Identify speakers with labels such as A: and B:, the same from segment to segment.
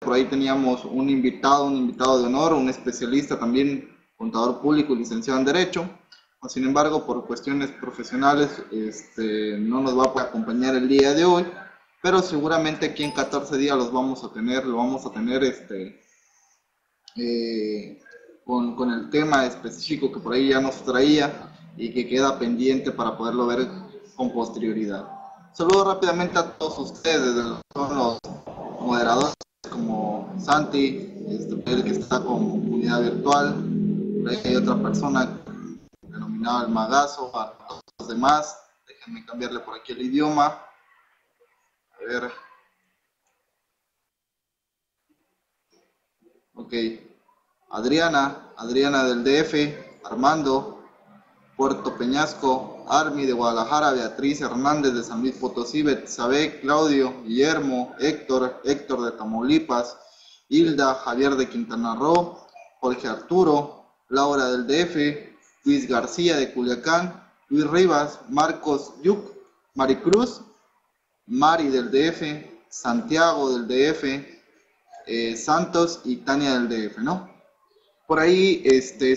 A: por ahí teníamos un invitado de honor, un especialista también, contador público y licenciado en Derecho. Sin embargo, por cuestiones profesionales, no nos va a poder acompañar el día de hoy, pero seguramente aquí en 14 días lo vamos a tener con el tema específico que por ahí ya nos traía y que queda pendiente para poderlo ver con posterioridad. Saludo rápidamente a todos ustedes, son los moderadores como Santi, el que está con comunidad virtual, por ahí hay otra persona denominada el Magazo, a todos los demás. Déjenme cambiarle por aquí el idioma. A ver. Ok. Adriana del DF, Armando, Puerto Peñasco, Armi de Guadalajara, Beatriz Hernández de San Luis Potosí, Betsabe, Claudio, Guillermo, Héctor de Tamaulipas, Hilda, Javier de Quintana Roo, Jorge Arturo, Laura del DF, Luis García de Culiacán, Luis Rivas, Marcos Yuc, Maricruz, Mari del DF, Santiago del DF, Santos y Tania del DF, ¿no? Por ahí,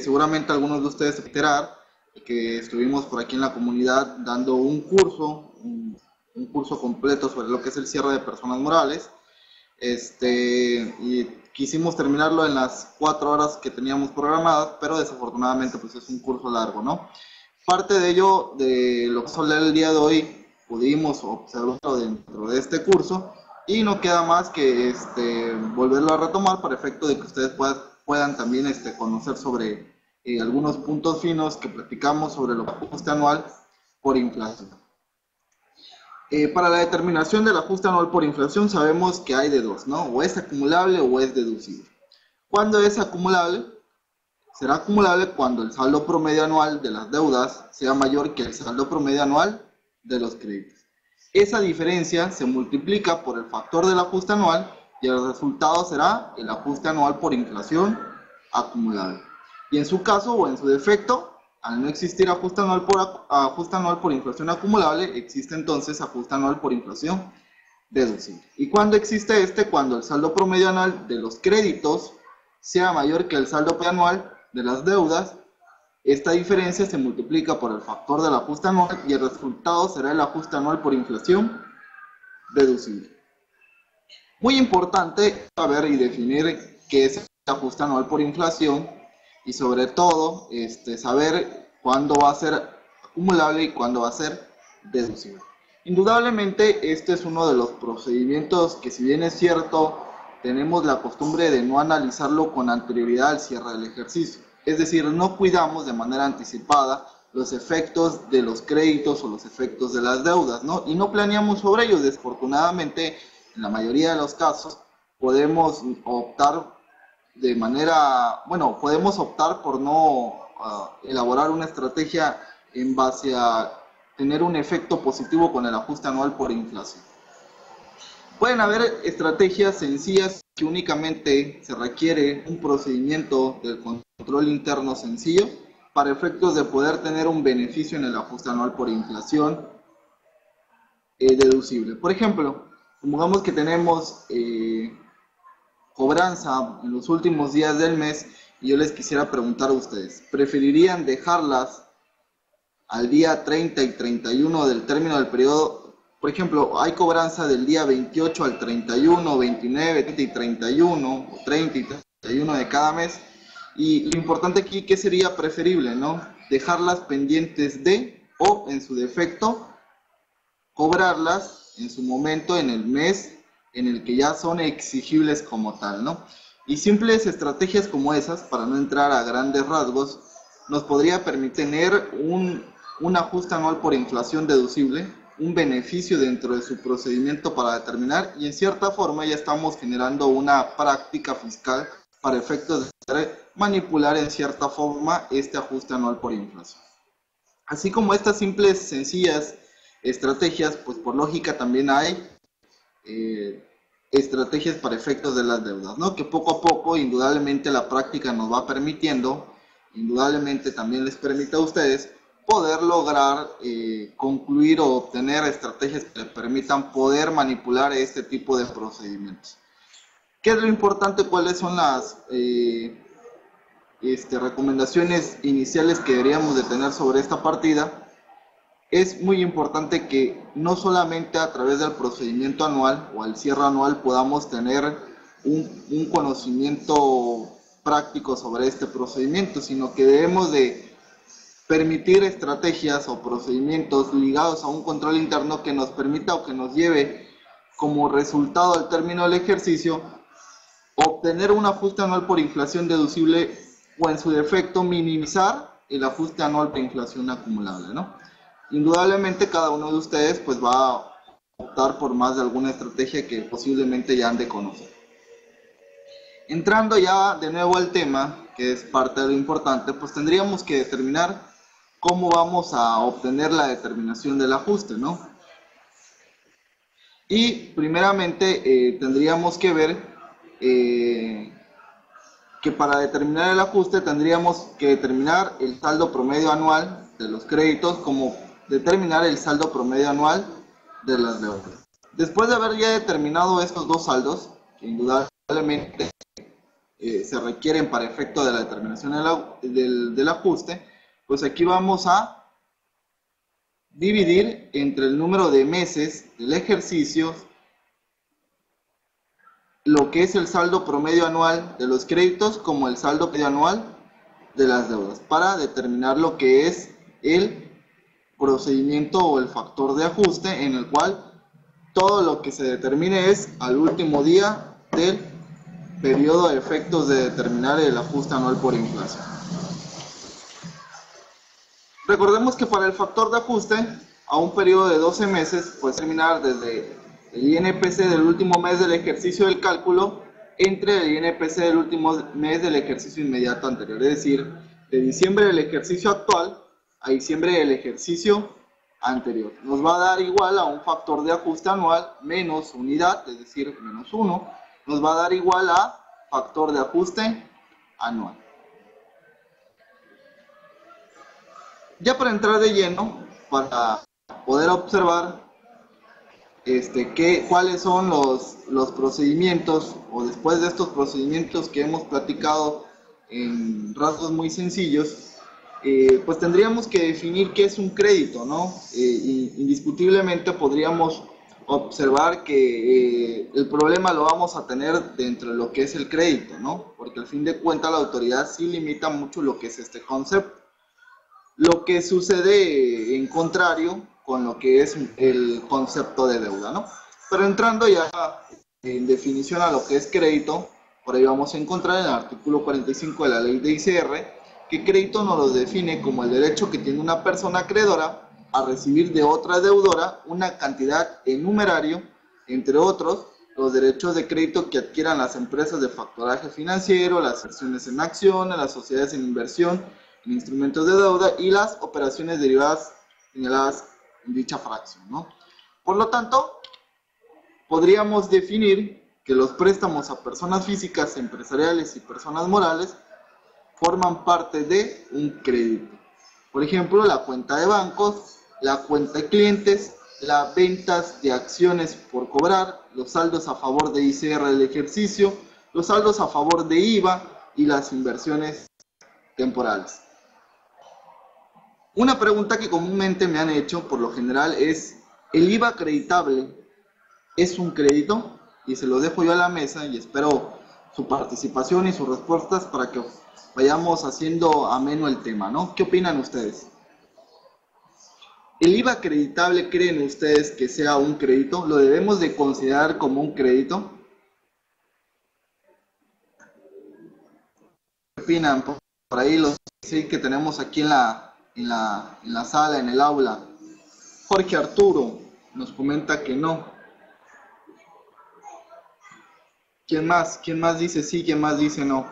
A: seguramente algunos de ustedes se enterar que estuvimos por aquí en la comunidad dando un curso completo sobre lo que es el cierre de personas morales, y quisimos terminarlo en las 4 horas que teníamos programadas, pero desafortunadamente pues es un curso largo, ¿no? Parte de ello, de lo que solé el día de hoy, pudimos observarlo dentro de este curso y no queda más que volverlo a retomar para efecto de que ustedes puedan también conocer sobre algunos puntos finos que platicamos sobre el ajuste anual por inflación. Para la determinación del ajuste anual por inflación sabemos que hay de dos, ¿no? O es acumulable o es deducible. ¿Cuándo es acumulable? Será acumulable cuando el saldo promedio anual de las deudas sea mayor que el saldo promedio anual de los créditos. Esa diferencia se multiplica por el factor del ajuste anual y el resultado será el ajuste anual por inflación acumulable. Y en su caso o en su defecto, al no existir ajuste anual por inflación acumulable, existe entonces ajuste anual por inflación deducible. ¿Y cuándo existe Cuando el saldo promedio anual de los créditos sea mayor que el saldo anual de las deudas. Esta diferencia se multiplica por el factor del ajuste anual y el resultado será el ajuste anual por inflación deducible. Muy importante saber y definir qué es el ajuste anual por inflación y sobre todo saber cuándo va a ser acumulable y cuándo va a ser deducible. Indudablemente este es uno de los procedimientos que, si bien es cierto, tenemos la costumbre de no analizarlo con anterioridad al cierre del ejercicio. Es decir, no cuidamos de manera anticipada los efectos de los créditos o los efectos de las deudas, ¿no? Y no planeamos sobre ellos. Desafortunadamente, en la mayoría de los casos, podemos optar por no elaborar una estrategia en base a tener un efecto positivo con el ajuste anual por inflación. Pueden haber estrategias sencillas que únicamente se requiere un procedimiento del control interno sencillo para efectos de poder tener un beneficio en el ajuste anual por inflación deducible. Por ejemplo, supongamos que tenemos cobranza en los últimos días del mes y yo les quisiera preguntar a ustedes, ¿preferirían dejarlas al día 30 y 31 del término del periodo? Por ejemplo, hay cobranza del día 28 al 31, 29, 30 y 31, o 30 y 31 de cada mes. Y lo importante aquí, ¿qué sería preferible, no? Dejarlas pendientes de, o en su defecto, cobrarlas en su momento en el mes en el que ya son exigibles como tal, ¿no? Y simples estrategias como esas, para no entrar a grandes rasgos, nos podría permitir tener un ajuste anual por inflación deducible, un beneficio dentro de su procedimiento para determinar, y en cierta forma ya estamos generando una práctica fiscal para efectos de manipular en cierta forma este ajuste anual por inflación. Así como estas simples, sencillas estrategias, pues por lógica también hay estrategias para efectos de las deudas, ¿no? Que poco a poco, indudablemente, la práctica nos va permitiendo, indudablemente también les permite a ustedes poder lograr concluir o obtener estrategias que les permitan poder manipular este tipo de procedimientos. ¿Qué es lo importante? ¿Cuáles son las recomendaciones iniciales que deberíamos de tener sobre esta partida? Es muy importante que no solamente a través del procedimiento anual o al cierre anual podamos tener un conocimiento práctico sobre este procedimiento, sino que debemos de permitir estrategias o procedimientos ligados a un control interno que nos permita o que nos lleve como resultado al término del ejercicio obtener un ajuste anual por inflación deducible o en su defecto minimizar el ajuste anual por inflación acumulable, ¿no? Indudablemente cada uno de ustedes pues va a optar por más de alguna estrategia que posiblemente ya han de conocer. Entrando ya de nuevo al tema, que es parte de lo importante, pues tendríamos que determinar cómo vamos a obtener la determinación del ajuste, ¿no? Y primeramente tendríamos que ver que para determinar el ajuste tendríamos que determinar el saldo promedio anual de los créditos como determinar el saldo promedio anual de las deudas. Después de haber ya determinado estos dos saldos, que indudablemente se requieren para efecto de la determinación del ajuste, pues aquí vamos a dividir entre el número de meses del ejercicio lo que es el saldo promedio anual de los créditos como el saldo promedio anual de las deudas para determinar lo que es el procedimiento o el factor de ajuste en el cual todo lo que se determine es al último día del periodo de efectos de determinar el ajuste anual por inflación. Recordemos que para el factor de ajuste a un periodo de 12 meses puede terminar desde el INPC del último mes del ejercicio del cálculo entre el INPC del último mes del ejercicio inmediato anterior, es decir, de diciembre del ejercicio actual a diciembre del ejercicio anterior. Nos va a dar igual a un factor de ajuste anual menos unidad, es decir, menos 1, nos va a dar igual a factor de ajuste anual. Ya para entrar de lleno, para poder observar cuáles son los procedimientos, o después de estos procedimientos que hemos platicado en rasgos muy sencillos, pues tendríamos que definir qué es un crédito, ¿no? Indiscutiblemente podríamos observar que el problema lo vamos a tener dentro de lo que es el crédito, ¿no? Porque al fin de cuentas la autoridad sí limita mucho lo que es este concepto. Lo que sucede en contrario con lo que es el concepto de deuda, ¿no? Pero entrando ya en definición a lo que es crédito, por ahí vamos a encontrar en el artículo 45 de la ley de ICR, que crédito nos lo define como el derecho que tiene una persona acreedora a recibir de otra deudora una cantidad en numerario, entre otros, los derechos de crédito que adquieran las empresas de factoraje financiero, las acciones en acciones, las sociedades en inversión, en instrumentos de deuda y las operaciones derivadas señaladas en dicha fracción, ¿no? Por lo tanto, podríamos definir que los préstamos a personas físicas, empresariales y personas morales forman parte de un crédito. Por ejemplo, la cuenta de bancos, la cuenta de clientes, las ventas de acciones por cobrar, los saldos a favor de ICR del ejercicio, los saldos a favor de IVA y las inversiones temporales. Una pregunta que comúnmente me han hecho por lo general es, ¿el IVA acreditable es un crédito? Y se lo dejo yo a la mesa y espero su participación y sus respuestas para que vayamos haciendo ameno el tema, ¿no? ¿Qué opinan ustedes? ¿El IVA acreditable creen ustedes que sea un crédito? ¿Lo debemos de considerar como un crédito? ¿Qué opinan? Por ahí los sí que tenemos aquí en la sala, en el aula. Jorge Arturo nos comenta que no. ¿Quién más? ¿Quién más dice sí? ¿Quién más dice no?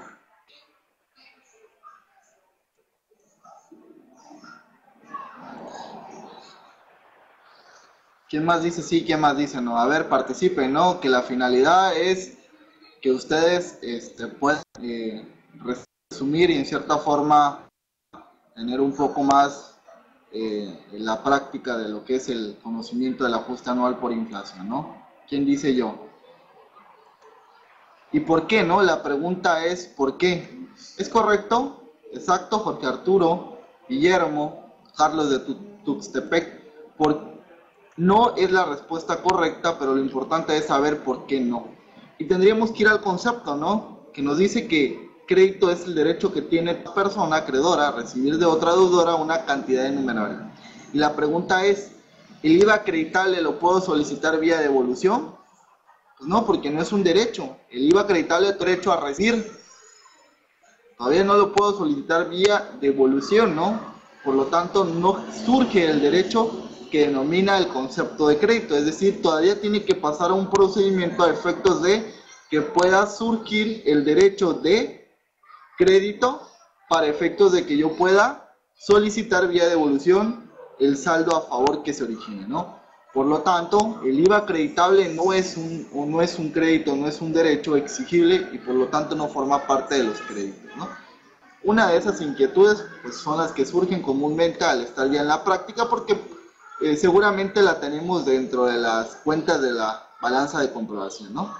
A: ¿Quién más dice sí? ¿Quién más dice no? A ver, participen, ¿no? Que la finalidad es que ustedes puedan resumir y en cierta forma tener un poco más la práctica de lo que es el conocimiento del ajuste anual por inflación, ¿no? ¿Quién dice yo? ¿Y por qué, no? La pregunta es ¿por qué? ¿Es correcto? Exacto, Jorge Arturo, Guillermo, Carlos de Tuxtepec. No es la respuesta correcta, pero lo importante es saber por qué no. Y tendríamos que ir al concepto, ¿no? Que nos dice que crédito es el derecho que tiene la persona acreedora a recibir de otra deudora una cantidad innumerable. Y la pregunta es, ¿el IVA acreditable lo puedo solicitar vía devolución? Pues no, porque no es un derecho. El IVA acreditable es derecho a recibir. Todavía no lo puedo solicitar vía devolución, ¿no? Por lo tanto, no surge el derecho que denomina el concepto de crédito. Es decir, todavía tiene que pasar a un procedimiento a efectos de que pueda surgir el derecho de crédito para efectos de que yo pueda solicitar vía devolución el saldo a favor que se origine, ¿no? Por lo tanto, el IVA acreditable no es un crédito, no es un derecho exigible y por lo tanto no forma parte de los créditos, ¿no? Una de esas inquietudes pues, son las que surgen comúnmente al estar ya en la práctica porque seguramente la tenemos dentro de las cuentas de la balanza de comprobación, ¿no?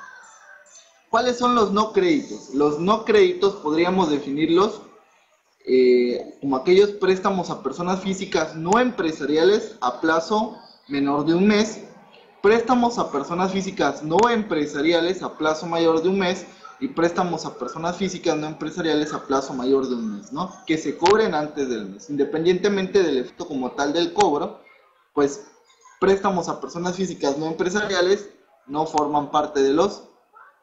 A: ¿Cuáles son los no créditos? Los no créditos podríamos definirlos como aquellos préstamos a personas físicas no empresariales a plazo menor de un mes, préstamos a personas físicas no empresariales a plazo mayor de un mes y préstamos a personas físicas no empresariales a plazo mayor de un mes, ¿no? Que se cobren antes del mes, independientemente del efecto como tal del cobro, pues préstamos a personas físicas no empresariales no forman parte de los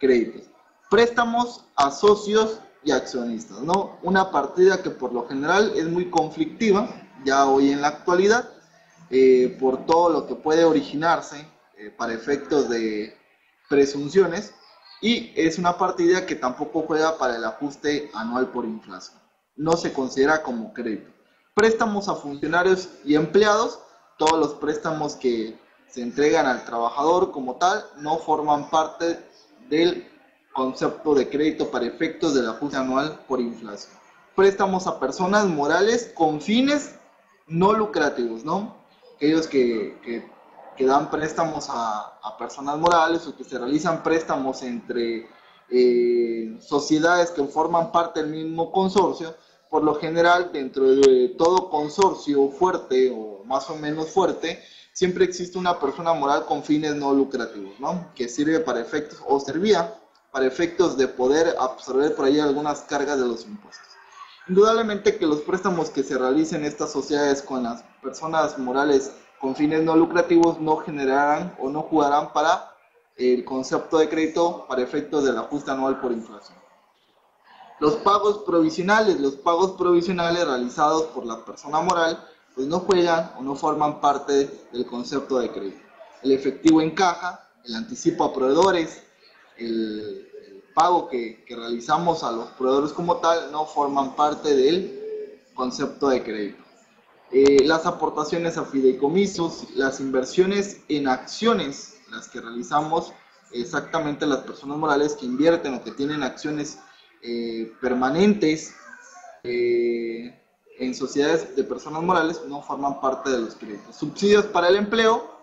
A: créditos. Préstamos a socios y accionistas, ¿no? Una partida que por lo general es muy conflictiva, ya hoy en la actualidad, por todo lo que puede originarse para efectos de presunciones, y es una partida que tampoco juega para el ajuste anual por inflación. No se considera como crédito. Préstamos a funcionarios y empleados, todos los préstamos que se entregan al trabajador como tal no forman parte del concepto de crédito para efectos del ajuste anual por inflación. Préstamos a personas morales con fines no lucrativos, ¿no? Aquellos que dan préstamos a personas morales o que se realizan préstamos entre sociedades que forman parte del mismo consorcio, por lo general dentro de todo consorcio fuerte o más o menos fuerte, siempre existe una persona moral con fines no lucrativos, ¿no? Que sirve para efectos o servía para efectos de poder absorber por ahí algunas cargas de los impuestos. Indudablemente que los préstamos que se realicen en estas sociedades con las personas morales con fines no lucrativos no generarán o no jugarán para el concepto de crédito para efectos del ajuste anual por inflación. Los pagos provisionales realizados por la persona moral pues no juegan o no forman parte del concepto de crédito. El efectivo en caja, el anticipo a proveedores, el pago que realizamos a los proveedores como tal no forman parte del concepto de crédito. Las aportaciones a fideicomisos, las inversiones en acciones, las que realizamos exactamente las personas morales que invierten o que tienen acciones permanentes en sociedades de personas morales, no forman parte de los créditos. Subsidio para el empleo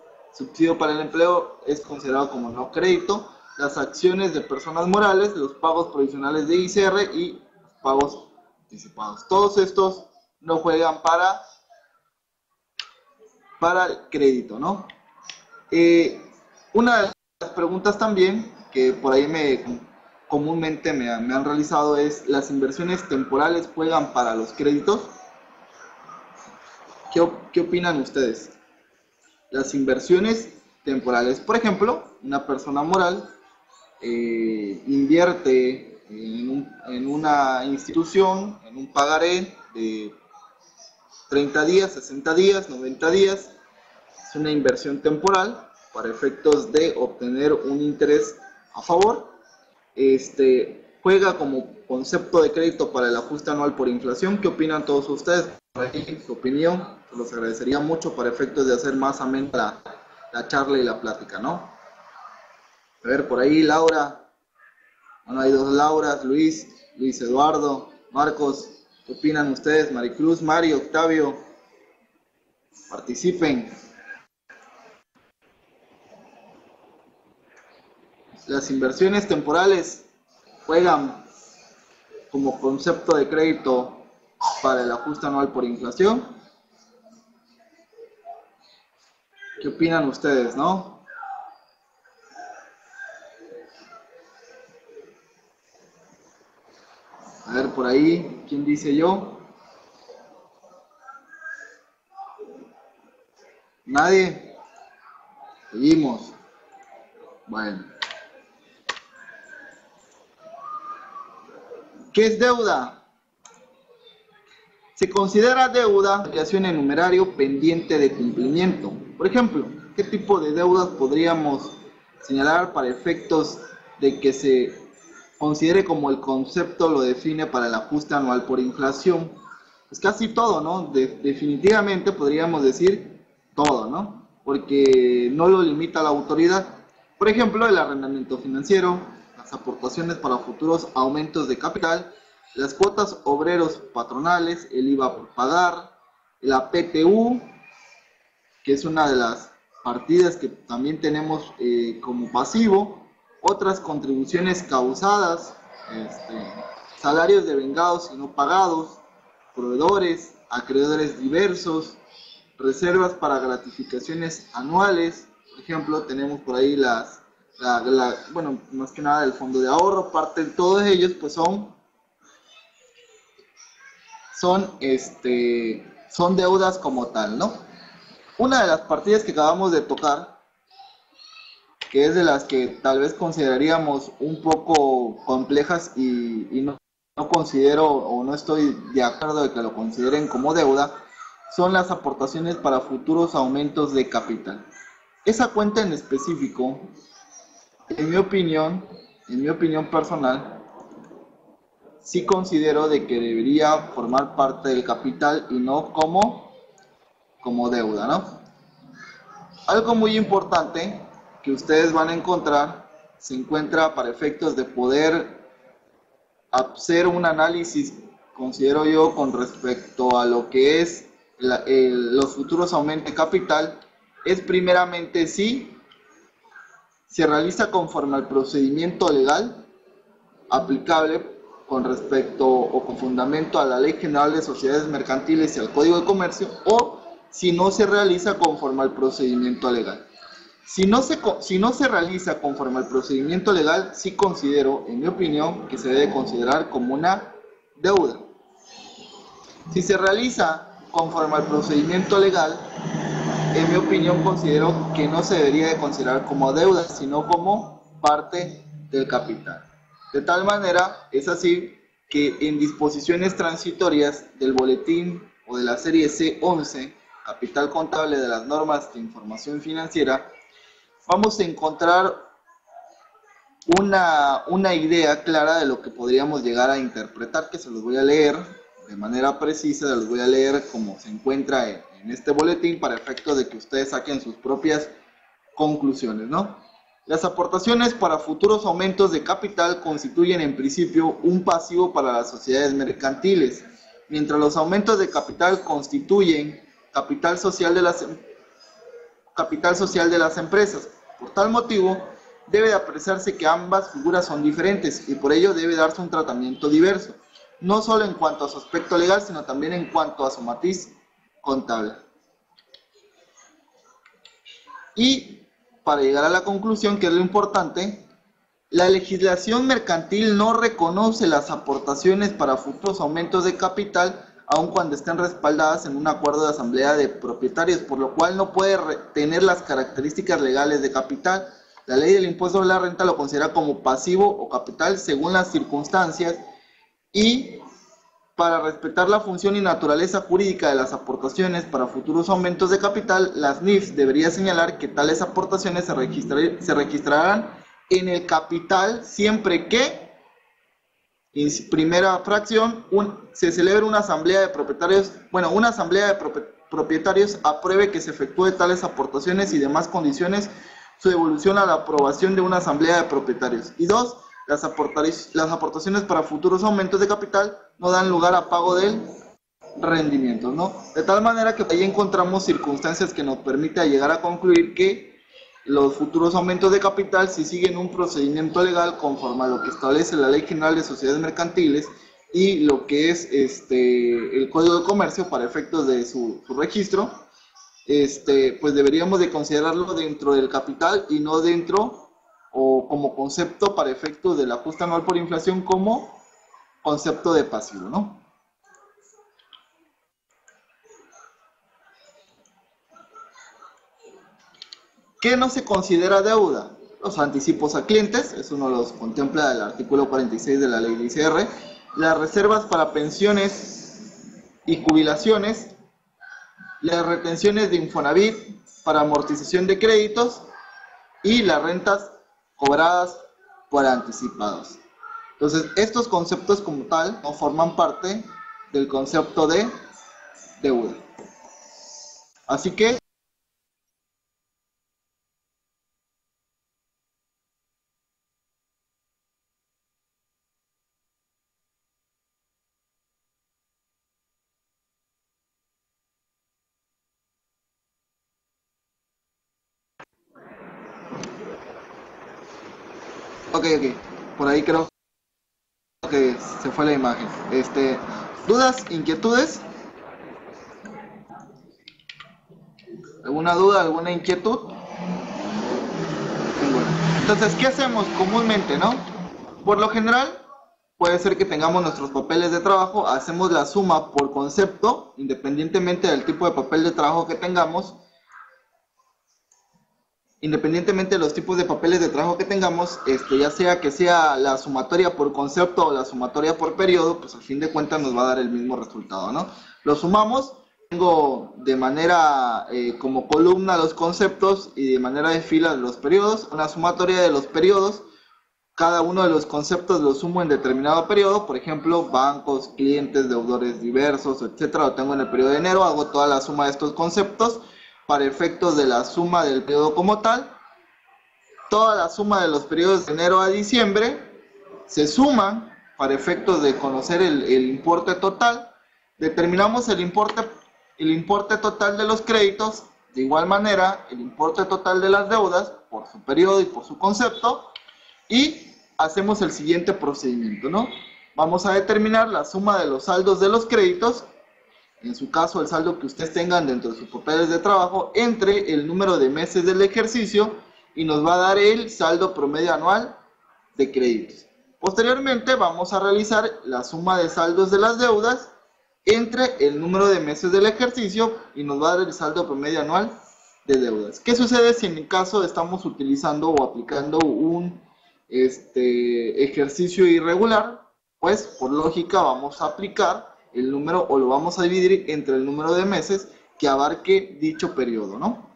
A: es considerado como no crédito. Las acciones de personas morales, los pagos provisionales de ICR y pagos anticipados. Todos estos no juegan para el crédito, ¿no? Una de las preguntas también que por ahí comúnmente me han realizado es, ¿las inversiones temporales juegan para los créditos? ¿Qué opinan ustedes? Las inversiones temporales, por ejemplo, una persona moral invierte en una institución, en un pagaré de 30 días, 60 días, 90 días, es una inversión temporal para efectos de obtener un interés a favor, juega como concepto de crédito para el ajuste anual por inflación. ¿Qué opinan todos ustedes? Por ahí, su opinión, se los agradecería mucho para efectos de hacer más amena la charla y la plática, ¿no? A ver, por ahí Laura, bueno, hay dos Lauras, Luis Eduardo, Marcos, ¿qué opinan ustedes? Maricruz, Mario, Octavio, participen. Las inversiones temporales juegan como concepto de crédito para el ajuste anual por inflación. ¿Qué opinan ustedes, no? A ver, por ahí, ¿quién dice yo? ¿Nadie? Seguimos. Bueno. ¿Qué es deuda? Se considera deuda la obligación en numerario pendiente de cumplimiento. Por ejemplo, ¿qué tipo de deudas podríamos señalar para efectos de que se considere como el concepto lo define para el ajuste anual por inflación? Pues casi todo, ¿no? Definitivamente podríamos decir todo, ¿no? Porque no lo limita la autoridad. Por ejemplo, el arrendamiento financiero, las aportaciones para futuros aumentos de capital, las cuotas obreros patronales, el IVA por pagar, la PTU, que es una de las partidas que también tenemos como pasivo, otras contribuciones causadas, salarios devengados y no pagados, proveedores, acreedores diversos, reservas para gratificaciones anuales. Por ejemplo, tenemos por ahí bueno, más que nada el fondo de ahorro. Parte de todos ellos pues son deudas como tal, ¿no? Una de las partidas que acabamos de tocar, que es de las que tal vez consideraríamos un poco complejas y no considero o no estoy de acuerdo de que lo consideren como deuda, son las aportaciones para futuros aumentos de capital. Esa cuenta en específico, en mi opinión personal, sí considero de que debería formar parte del capital y no como deuda, ¿no? Algo muy importante que ustedes van a encontrar, se encuentra para efectos de poder hacer un análisis, considero yo, con respecto a lo que es los futuros aumentos de capital, es primeramente si se realiza conforme al procedimiento legal aplicable con respecto o con fundamento a la Ley General de Sociedades Mercantiles y al Código de Comercio, o si no se realiza conforme al procedimiento legal. Si no se realiza conforme al procedimiento legal, sí considero, en mi opinión, que se debe considerar como una deuda. Si se realiza conforme al procedimiento legal, en mi opinión considero que no se debería de considerar como deuda, sino como parte del capital. De tal manera, es así que en disposiciones transitorias del boletín o de la serie C11, Capital Contable de las Normas de Información Financiera, vamos a encontrar una idea clara de lo que podríamos llegar a interpretar, que se los voy a leer de manera precisa, se los voy a leer como se encuentra en este boletín para efecto de que ustedes saquen sus propias conclusiones, ¿no? Las aportaciones para futuros aumentos de capital constituyen en principio un pasivo para las sociedades mercantiles, mientras los aumentos de capital constituyen capital social de las empresas. Por tal motivo, debe de apreciarse que ambas figuras son diferentes y por ello debe darse un tratamiento diverso, no solo en cuanto a su aspecto legal, sino también en cuanto a su matiz contable. Y para llegar a la conclusión, que es lo importante, la legislación mercantil no reconoce las aportaciones para futuros aumentos de capital, aun cuando estén respaldadas en un acuerdo de asamblea de propietarios, por lo cual no puede tener las características legales de capital. La ley del impuesto sobre la renta lo considera como pasivo o capital según las circunstancias, y para respetar la función y naturaleza jurídica de las aportaciones para futuros aumentos de capital, las NIFs debería señalar que tales aportaciones se registrarán en el capital siempre que, en primera fracción, se celebre una asamblea de propietarios, apruebe que se efectúe tales aportaciones y demás condiciones su devolución a la aprobación de una asamblea de propietarios. Y dos, las aportaciones para futuros aumentos de capital no dan lugar a pago del rendimiento, ¿no? De tal manera que ahí encontramos circunstancias que nos permiten llegar a concluir que los futuros aumentos de capital si siguen un procedimiento legal conforme a lo que establece la Ley General de Sociedades Mercantiles y lo que es el Código de Comercio para efectos de su registro. Pues deberíamos de considerarlo dentro del capital y no dentro o como concepto para efectos del ajuste anual por inflación como concepto de pasivo, ¿no? ¿Qué no se considera deuda? Los anticipos a clientes, eso no los contempla el artículo 46 de la ley de ICR, las reservas para pensiones y jubilaciones, las retenciones de Infonavit para amortización de créditos y las rentas cobradas por anticipados. Entonces, estos conceptos como tal no forman parte del concepto de deuda. Así que ok, por ahí creo que se fue la imagen. ¿Dudas, inquietudes? ¿Alguna duda, alguna inquietud? Bueno, entonces, ¿qué hacemos comúnmente, no? Por lo general, puede ser que tengamos nuestros papeles de trabajo, hacemos la suma por concepto, independientemente del tipo de papel de trabajo que tengamos. Independientemente de los tipos de papeles de trabajo que tengamos, ya sea que sea la sumatoria por concepto o la sumatoria por periodo, pues al fin de cuentas nos va a dar el mismo resultado, ¿no? Lo sumamos, tengo de manera como columna los conceptos y de manera de fila los periodos, una sumatoria de los periodos, cada uno de los conceptos lo sumo en determinado periodo, por ejemplo, bancos, clientes, deudores diversos, etcétera, lo tengo en el periodo de enero, hago toda la suma de estos conceptos, para efectos de la suma del periodo como tal, toda la suma de los periodos de enero a diciembre se suman para efectos de conocer el importe total, determinamos el importe total de los créditos, de igual manera el importe total de las deudas por su periodo y por su concepto, y hacemos el siguiente procedimiento, ¿no? Vamos a determinar la suma de los saldos de los créditos, en su caso el saldo que ustedes tengan dentro de sus papeles de trabajo, entre el número de meses del ejercicio y nos va a dar el saldo promedio anual de créditos. Posteriormente vamos a realizar la suma de saldos de las deudas entre el número de meses del ejercicio y nos va a dar el saldo promedio anual de deudas. ¿Qué sucede si en el caso estamos utilizando o aplicando un ejercicio irregular? Pues por lógica vamos a aplicar el número o lo vamos a dividir entre el número de meses que abarque dicho periodo, ¿no?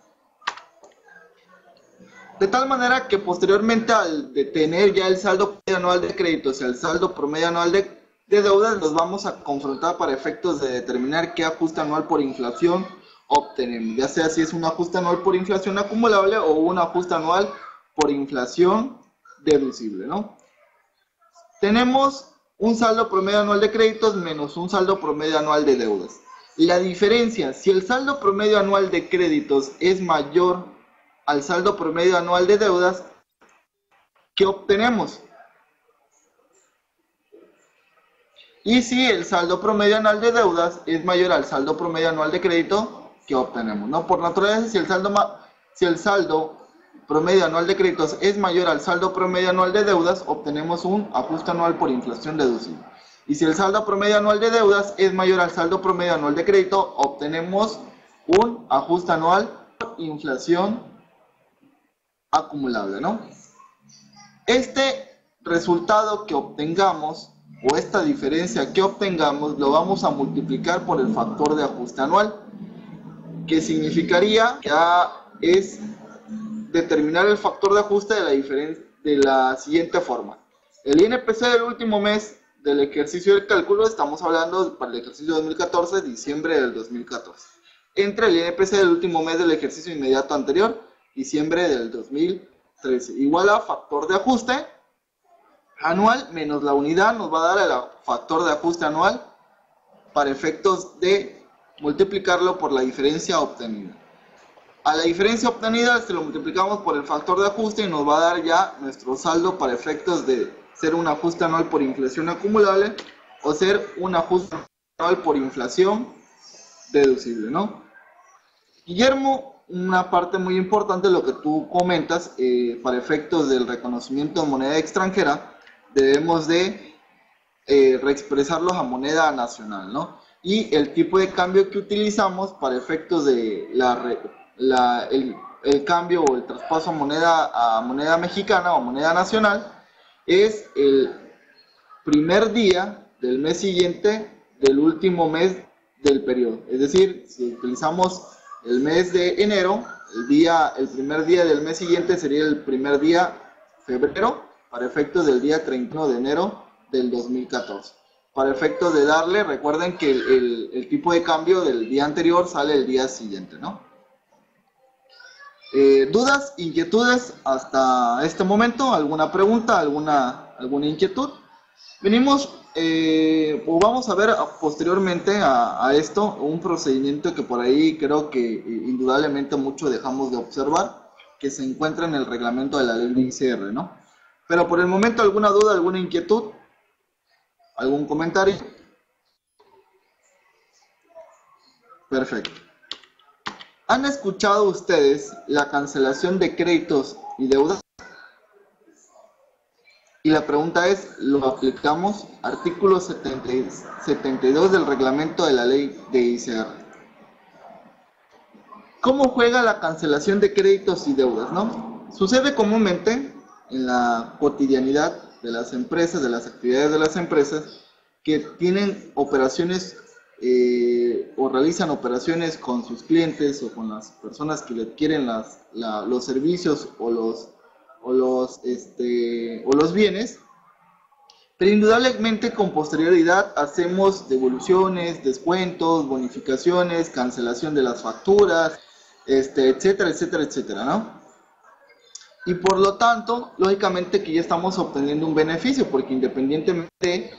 A: De tal manera que posteriormente al tener ya el saldo promedio anual de créditos y el saldo promedio anual de deudas, los vamos a confrontar para efectos de determinar qué ajuste anual por inflación obtenemos, ya sea si es un ajuste anual por inflación acumulable o un ajuste anual por inflación deducible, ¿no? Tenemos un saldo promedio anual de créditos menos un saldo promedio anual de deudas. La diferencia, si el saldo promedio anual de créditos es mayor al saldo promedio anual de deudas, ¿qué obtenemos? Y si el saldo promedio anual de deudas es mayor al saldo promedio anual de crédito, ¿qué obtenemos? ¿No? Por naturaleza, si el saldo promedio anual de créditos es mayor al saldo promedio anual de deudas, obtenemos un ajuste anual por inflación deducible. Y si el saldo promedio anual de deudas es mayor al saldo promedio anual de crédito, obtenemos un ajuste anual por inflación acumulable, ¿no? Este resultado que obtengamos o esta diferencia que obtengamos lo vamos a multiplicar por el factor de ajuste anual, que significaría que es determinar el factor de ajuste de la siguiente forma. El INPC del último mes del ejercicio del cálculo, estamos hablando para el ejercicio 2014, diciembre del 2014, entre el INPC del último mes del ejercicio inmediato anterior, diciembre del 2013, igual a factor de ajuste anual menos la unidad, nos va a dar el factor de ajuste anual para efectos de multiplicarlo por la diferencia obtenida. A la diferencia obtenida se lo multiplicamos por el factor de ajuste y nos va a dar ya nuestro saldo para efectos de ser un ajuste anual por inflación acumulable o ser un ajuste anual por inflación deducible, ¿no? Guillermo, una parte muy importante de lo que tú comentas, para efectos del reconocimiento de moneda extranjera, debemos de reexpresarlos a moneda nacional, ¿no? Y el tipo de cambio que utilizamos para efectos de el cambio o el traspaso a moneda mexicana o moneda nacional es el primer día del mes siguiente del último mes del periodo. Es decir, si utilizamos el mes de enero, el primer día del mes siguiente sería el primer día febrero, para efectos del día 31 de enero del 2014. Para efectos de darle, recuerden que el tipo de cambio del día anterior sale el día siguiente, ¿no? ¿Dudas, inquietudes hasta este momento? ¿Alguna pregunta, alguna inquietud? Venimos, o vamos a ver posteriormente a esto, un procedimiento que por ahí creo que indudablemente mucho dejamos de observar, que se encuentra en el reglamento de la ley de ICR, ¿no? Pero por el momento, ¿alguna duda, alguna inquietud? ¿Algún comentario? Perfecto. ¿Han escuchado ustedes la cancelación de créditos y deudas? Y la pregunta es, ¿lo aplicamos? Artículo 72 del reglamento de la ley de ICR. ¿Cómo juega la cancelación de créditos y deudas, no? Sucede comúnmente en la cotidianidad de las empresas, de las actividades de las empresas, que tienen operaciones o realizan operaciones con sus clientes o con las personas que le adquieren los servicios o los bienes, pero indudablemente con posterioridad hacemos devoluciones, descuentos, bonificaciones, cancelación de las facturas, etcétera, etcétera, etcétera, ¿no? Y por lo tanto, lógicamente que ya estamos obteniendo un beneficio, porque independientemente de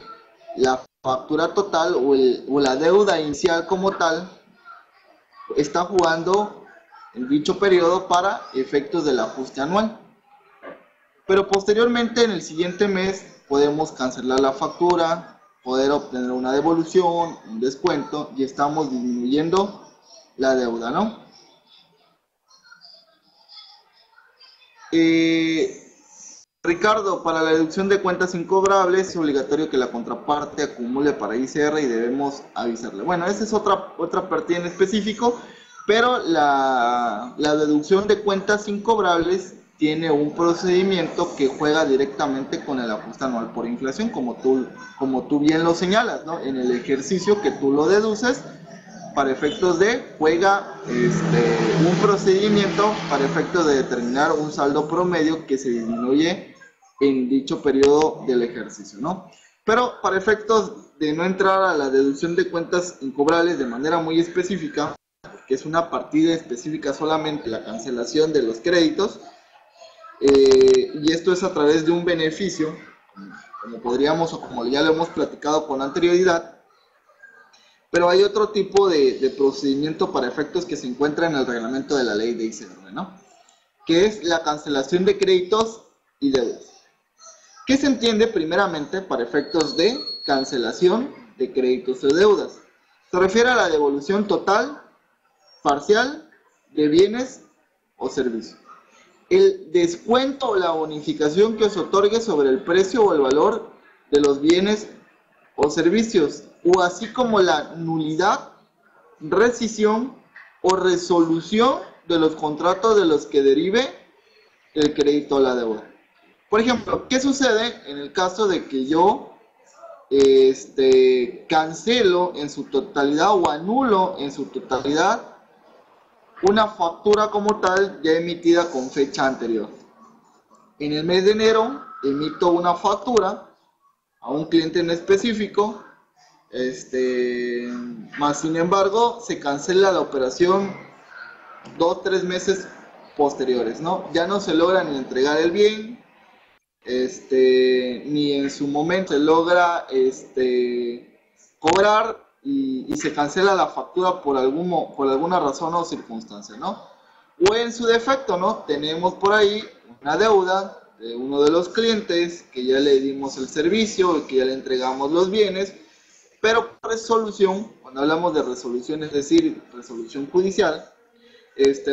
A: la factura total o la deuda inicial como tal, está jugando en dicho periodo para efectos del ajuste anual. Pero posteriormente, en el siguiente mes, podemos cancelar la factura, poder obtener una devolución, un descuento, y estamos disminuyendo la deuda, ¿no? Ricardo, para la deducción de cuentas incobrables es obligatorio que la contraparte acumule para ICR y debemos avisarle. Bueno, esa es otra partida en específico, pero la deducción de cuentas incobrables tiene un procedimiento que juega directamente con el ajuste anual por inflación, como tú bien lo señalas, ¿no? En el ejercicio que tú lo deduces, para efectos de juega un procedimiento para efectos de determinar un saldo promedio que se disminuye en dicho periodo del ejercicio, ¿no? Pero para efectos de no entrar a la deducción de cuentas incobrables de manera muy específica, que es una partida específica solamente la cancelación de los créditos, y esto es a través de un beneficio, como podríamos o como ya lo hemos platicado con anterioridad. Pero hay otro tipo de procedimiento para efectos que se encuentra en el reglamento de la ley de ICR, ¿no? Que es la cancelación de créditos y deudas. ¿Qué se entiende primeramente para efectos de cancelación de créditos o deudas? Se refiere a la devolución total, parcial, de bienes o servicios. El descuento o la bonificación que se otorgue sobre el precio o el valor de los bienes o servicios, o así como la nulidad, rescisión o resolución de los contratos de los que derive el crédito o la deuda. Por ejemplo, ¿qué sucede en el caso de que yo cancelo en su totalidad o anulo en su totalidad una factura como tal ya emitida con fecha anterior? En el mes de enero emito una factura a un cliente en específico, más sin embargo se cancela la operación 2-3 meses posteriores, ¿no? Ya no se logra ni entregar el bien, ni en su momento se logra cobrar y se cancela la factura por alguna razón o circunstancia, ¿no? O en su defecto, ¿no? Tenemos por ahí una deuda de uno de los clientes que ya le dimos el servicio y que ya le entregamos los bienes, pero resolución, cuando hablamos de resolución, es decir, resolución judicial,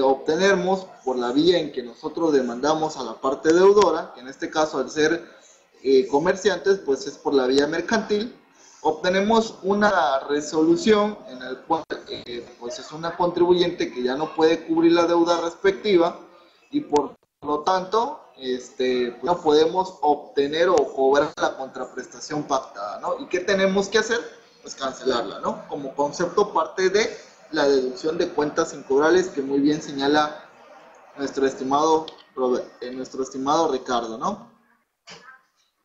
A: obtenemos por la vía en que nosotros demandamos a la parte deudora, que en este caso al ser comerciantes, pues es por la vía mercantil, obtenemos una resolución en la cual pues es una contribuyente que ya no puede cubrir la deuda respectiva y por lo tanto no podemos obtener o cobrar la contraprestación pactada, ¿no? ¿Y qué tenemos que hacer? Pues cancelarla, ¿no? Como concepto parte de la deducción de cuentas incobrables que muy bien señala nuestro estimado Ricardo, ¿no?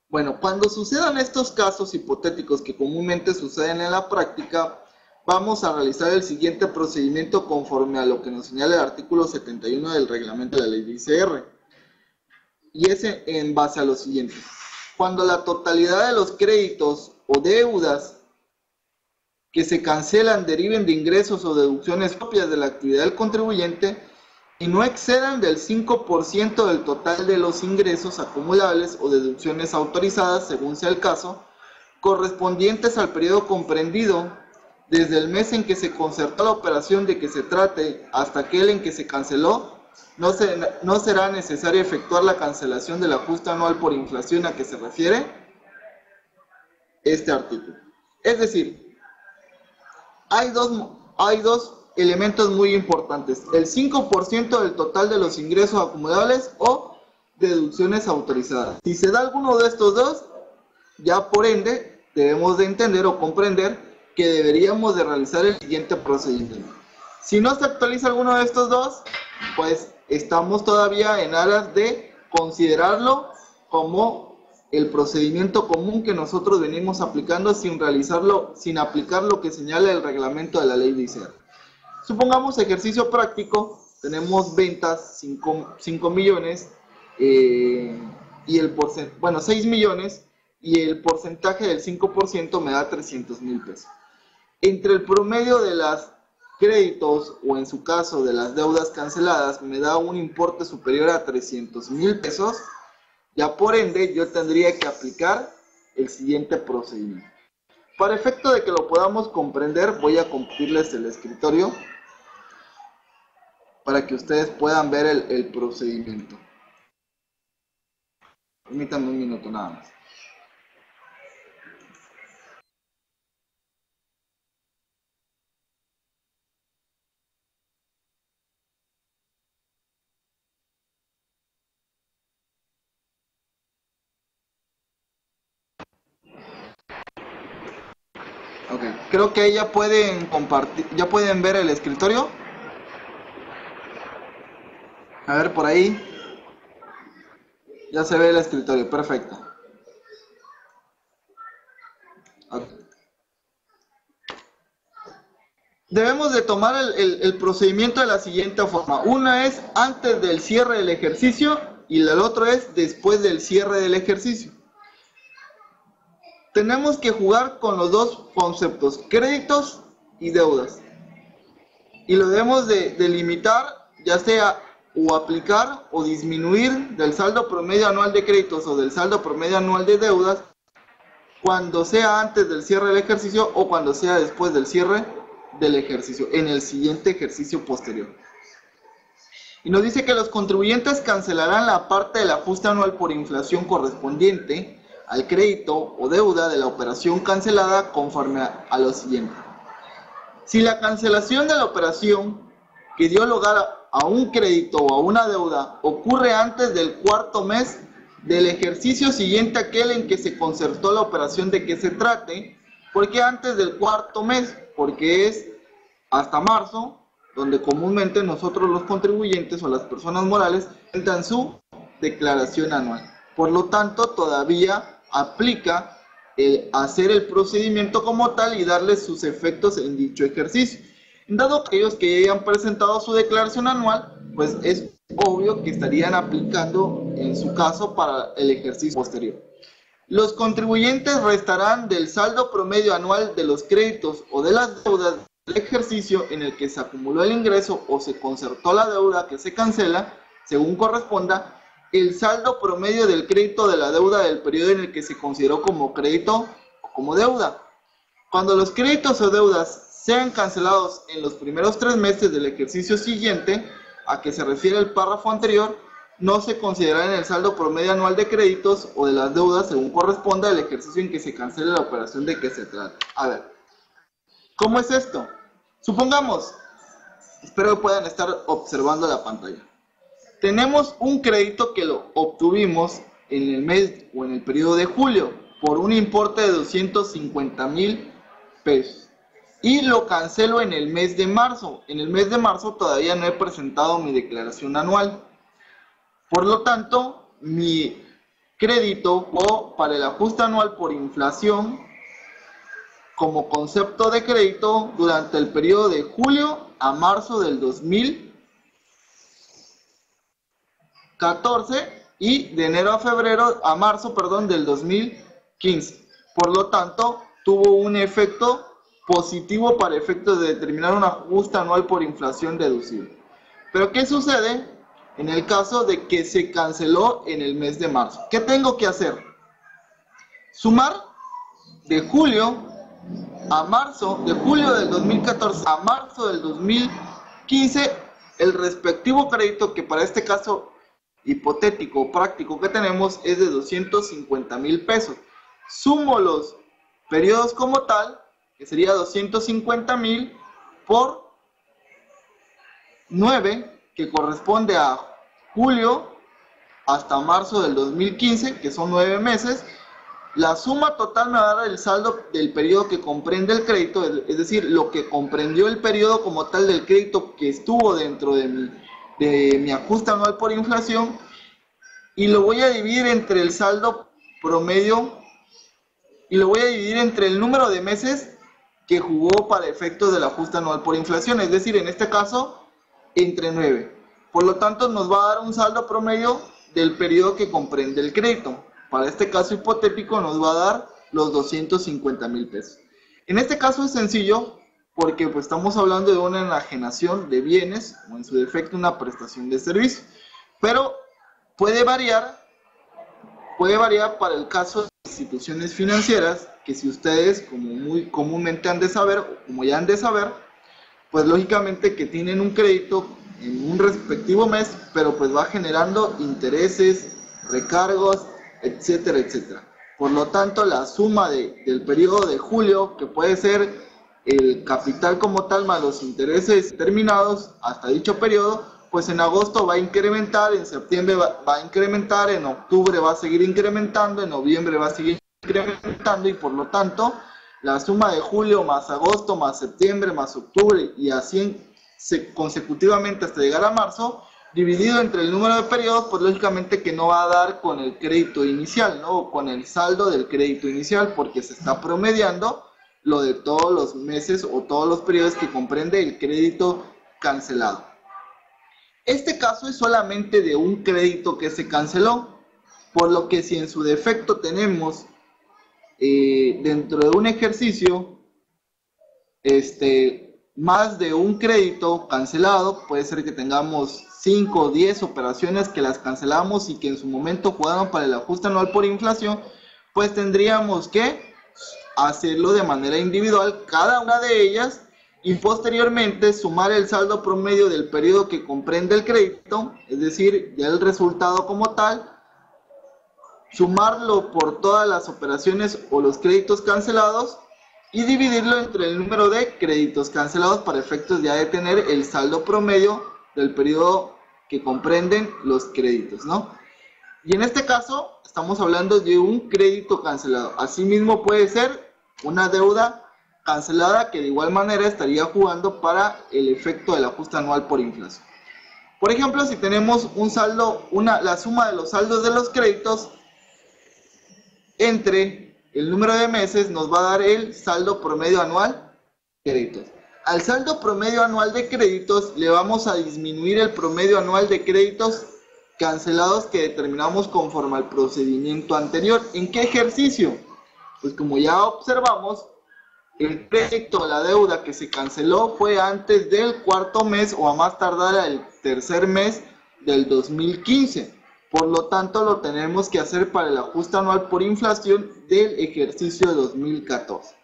A: Bueno, cuando sucedan estos casos hipotéticos que comúnmente suceden en la práctica, vamos a realizar el siguiente procedimiento conforme a lo que nos señala el artículo 71 del reglamento de la ley de ICR. Y es en base a lo siguiente. Cuando la totalidad de los créditos o deudas que se cancelan deriven de ingresos o deducciones propias de la actividad del contribuyente y no excedan del 5% del total de los ingresos acumulables o deducciones autorizadas, según sea el caso, correspondientes al periodo comprendido desde el mes en que se concertó la operación de que se trate hasta aquel en que se canceló, no será necesario efectuar la cancelación del ajuste anual por inflación a que se refiere este artículo. Es decir, hay dos elementos muy importantes: el 5% del total de los ingresos acumulables o deducciones autorizadas. Si se da alguno de estos dos, ya por ende debemos de entender o comprender que deberíamos de realizar el siguiente procedimiento. Si no se actualiza alguno de estos dos, pues estamos todavía en aras de considerarlo como el procedimiento común que nosotros venimos aplicando sin aplicar lo que señala el reglamento de la ley de ICR. Supongamos ejercicio práctico, tenemos ventas 5 millones y 6 millones y el porcentaje del 5% me da 300,000 pesos. Entre el promedio de los créditos o en su caso de las deudas canceladas me da un importe superior a 300,000 pesos, ya por ende yo tendría que aplicar el siguiente procedimiento. Para efecto de que lo podamos comprender, voy a compartirles el escritorio para que ustedes puedan ver el procedimiento. Permítanme un minuto nada más. Ok, creo que ya pueden compartir, ya pueden ver el escritorio. A ver, por ahí. Ya se ve el escritorio, perfecto. Okay. Debemos de tomar el procedimiento de la siguiente forma. Una es antes del cierre del ejercicio y el otro es después del cierre del ejercicio. Tenemos que jugar con los dos conceptos, créditos y deudas. Y lo debemos de delimitar, ya sea o aplicar o disminuir del saldo promedio anual de créditos o del saldo promedio anual de deudas cuando sea antes del cierre del ejercicio o cuando sea después del cierre del ejercicio, en el siguiente ejercicio posterior. Y nos dice que los contribuyentes cancelarán la parte del ajuste anual por inflación correspondiente al crédito o deuda de la operación cancelada conforme a lo siguiente. Si la cancelación de la operación que dio lugar a un crédito o a una deuda ocurre antes del cuarto mes del ejercicio siguiente a aquel en que se concertó la operación de que se trate, ¿por qué antes del cuarto mes? Porque es hasta marzo, donde comúnmente nosotros los contribuyentes o las personas morales presentan su declaración anual. Por lo tanto, todavía aplica hacer el procedimiento como tal y darle sus efectos en dicho ejercicio. Dado que aquellos que ya hayan presentado su declaración anual, pues es obvio que estarían aplicando en su caso para el ejercicio posterior. Los contribuyentes restarán del saldo promedio anual de los créditos o de las deudas el ejercicio en el que se acumuló el ingreso o se concertó la deuda que se cancela, según corresponda, el saldo promedio del crédito de la deuda del periodo en el que se consideró como crédito o como deuda. Cuando los créditos o deudas sean cancelados en los primeros 3 meses del ejercicio siguiente, a que se refiere el párrafo anterior, no se considerará en el saldo promedio anual de créditos o de las deudas según corresponda al ejercicio en que se cancele la operación de que se trata. A ver, ¿cómo es esto? Supongamos, espero que puedan estar observando la pantalla. Tenemos un crédito que lo obtuvimos en el mes o en el periodo de julio por un importe de 250,000 pesos. Y lo cancelo en el mes de marzo. En el mes de marzo todavía no he presentado mi declaración anual. Por lo tanto, mi crédito o para el ajuste anual por inflación como concepto de crédito durante el periodo de julio a marzo del 2014 y de enero a marzo, del 2015. Por lo tanto, tuvo un efecto positivo para efectos de determinar un ajuste anual por inflación deducible. Pero ¿qué sucede en el caso de que se canceló en el mes de marzo? ¿Qué tengo que hacer? Sumar de julio a marzo, de julio del 2014 a marzo del 2015, el respectivo crédito, que para este caso hipotético o práctico que tenemos es de 250,000 pesos. Sumo los periodos como tal, que sería 250,000 por 9, que corresponde a julio hasta marzo del 2015, que son 9 meses. La suma total me va a dar el saldo del periodo que comprende el crédito, es decir, lo que comprendió el periodo como tal del crédito que estuvo dentro de mi ajuste anual por inflación, y lo voy a dividir entre el saldo promedio y lo voy a dividir entre el número de meses que jugó para efectos del ajuste anual por inflación, es decir, en este caso, entre 9. Por lo tanto, nos va a dar un saldo promedio del periodo que comprende el crédito. Para este caso hipotético nos va a dar los 250,000 pesos. En este caso es sencillo porque pues, estamos hablando de una enajenación de bienes o en su defecto una prestación de servicio. Pero puede variar para el caso de instituciones financieras, que si ustedes, como muy comúnmente han de saber, o como ya han de saber, pues lógicamente que tienen un crédito en un respectivo mes, pero pues va generando intereses, recargos, etcétera, etcétera. Por lo tanto, la suma del periodo de julio, que puede ser el capital como tal más los intereses terminados hasta dicho periodo, pues en agosto va a incrementar, en septiembre va a incrementar, en octubre va a seguir incrementando, en noviembre va a seguir incrementando, y por lo tanto la suma de julio más agosto más septiembre más octubre y así consecutivamente hasta llegar a marzo, dividido entre el número de periodos, pues lógicamente que no va a dar con el crédito inicial, ¿no? O con el saldo del crédito inicial, porque se está promediando lo de todos los meses o todos los periodos que comprende el crédito cancelado. Este caso es solamente de un crédito que se canceló, por lo que si en su defecto tenemos dentro de un ejercicio más de un crédito cancelado, puede ser que tengamos 5 o 10 operaciones que las cancelamos y que en su momento jugaron para el ajuste anual por inflación, pues tendríamos que hacerlo de manera individual cada una de ellas y posteriormente sumar el saldo promedio del periodo que comprende el crédito, es decir, ya el resultado como tal, sumarlo por todas las operaciones o los créditos cancelados y dividirlo entre el número de créditos cancelados para efectos ya de tener el saldo promedio del periodo que comprenden los créditos, ¿no? Y en este caso estamos hablando de un crédito cancelado. Asimismo puede ser una deuda cancelada que de igual manera estaría jugando para el efecto del ajuste anual por inflación. Por ejemplo, si tenemos un saldo, la suma de los saldos de los créditos entre el número de meses nos va a dar el saldo promedio anual de créditos. Al saldo promedio anual de créditos le vamos a disminuir el promedio anual de créditos cancelados que determinamos conforme al procedimiento anterior. ¿En qué ejercicio? Pues como ya observamos, el crédito o la deuda que se canceló fue antes del cuarto mes o a más tardar el tercer mes del 2015. Por lo tanto, lo tenemos que hacer para el ajuste anual por inflación del ejercicio de 2014.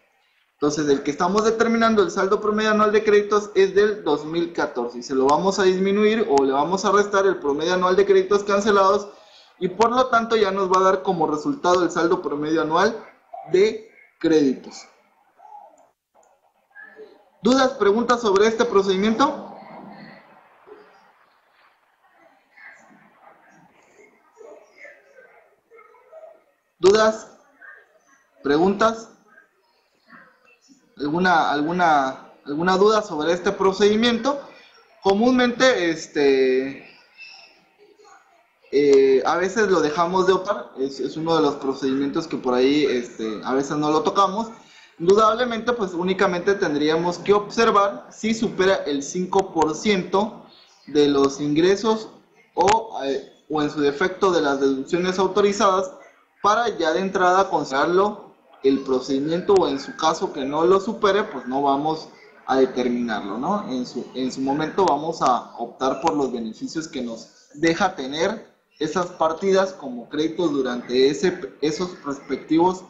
A: Entonces, el que estamos determinando el saldo promedio anual de créditos es del 2014 y se lo vamos a disminuir o le vamos a restar el promedio anual de créditos cancelados y por lo tanto ya nos va a dar como resultado el saldo promedio anual de créditos. ¿Dudas, preguntas sobre este procedimiento? ¿Dudas? ¿Preguntas? ¿Alguna duda sobre este procedimiento? Comúnmente a veces lo dejamos de optar, es uno de los procedimientos que por ahí a veces no lo tocamos. Indudablemente, pues únicamente tendríamos que observar si supera el 5% de los ingresos o en su defecto de las deducciones autorizadas para ya de entrada considerarlo el procedimiento o en su caso que no lo supere, pues no vamos a determinarlo, ¿no? En su momento vamos a optar por los beneficios que nos deja tener esas partidas como créditos durante esos respectivos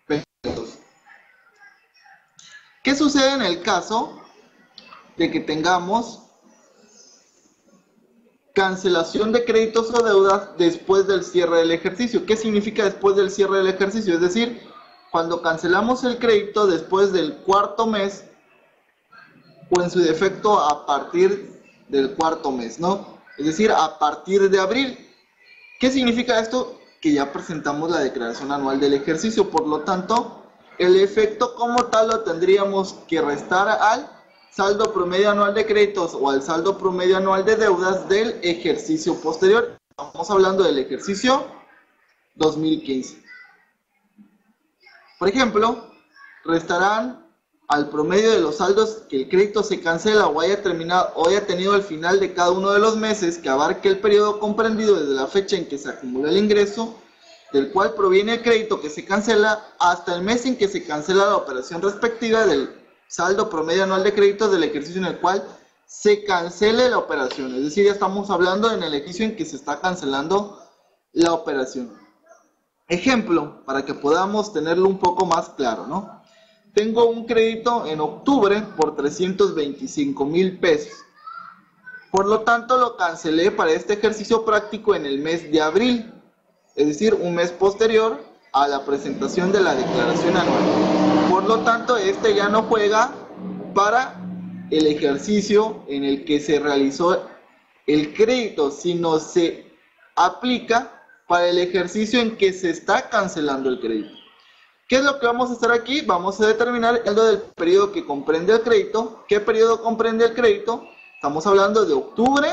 A: periodos. ¿Qué sucede en el caso de que tengamos cancelación de créditos o deudas después del cierre del ejercicio? ¿Qué significa después del cierre del ejercicio? Es decir, cuando cancelamos el crédito después del cuarto mes o en su defecto a partir del cuarto mes, ¿no? Es decir, a partir de abril. ¿Qué significa esto? Que ya presentamos la declaración anual del ejercicio, por lo tanto, el efecto como tal lo tendríamos que restar al saldo promedio anual de créditos o al saldo promedio anual de deudas del ejercicio posterior. Estamos hablando del ejercicio 2015. Por ejemplo, restarán al promedio de los saldos que el crédito se cancela o haya terminado o haya tenido al final de cada uno de los meses que abarque el periodo comprendido desde la fecha en que se acumuló el ingreso del cual proviene el crédito que se cancela hasta el mes en que se cancela la operación respectiva del saldo promedio anual de créditos del ejercicio en el cual se cancele la operación. Es decir, ya estamos hablando en el ejercicio en que se está cancelando la operación. Ejemplo, para que podamos tenerlo un poco más claro, ¿no? Tengo un crédito en octubre por 325,000 pesos. Por lo tanto, lo cancelé para este ejercicio práctico en el mes de abril, es decir, un mes posterior a la presentación de la declaración anual. Por lo tanto, este ya no juega para el ejercicio en el que se realizó el crédito, sino se aplica para el ejercicio en que se está cancelando el crédito. ¿Qué es lo que vamos a hacer aquí? Vamos a determinar el del periodo que comprende el crédito. ¿Qué periodo comprende el crédito? Estamos hablando de octubre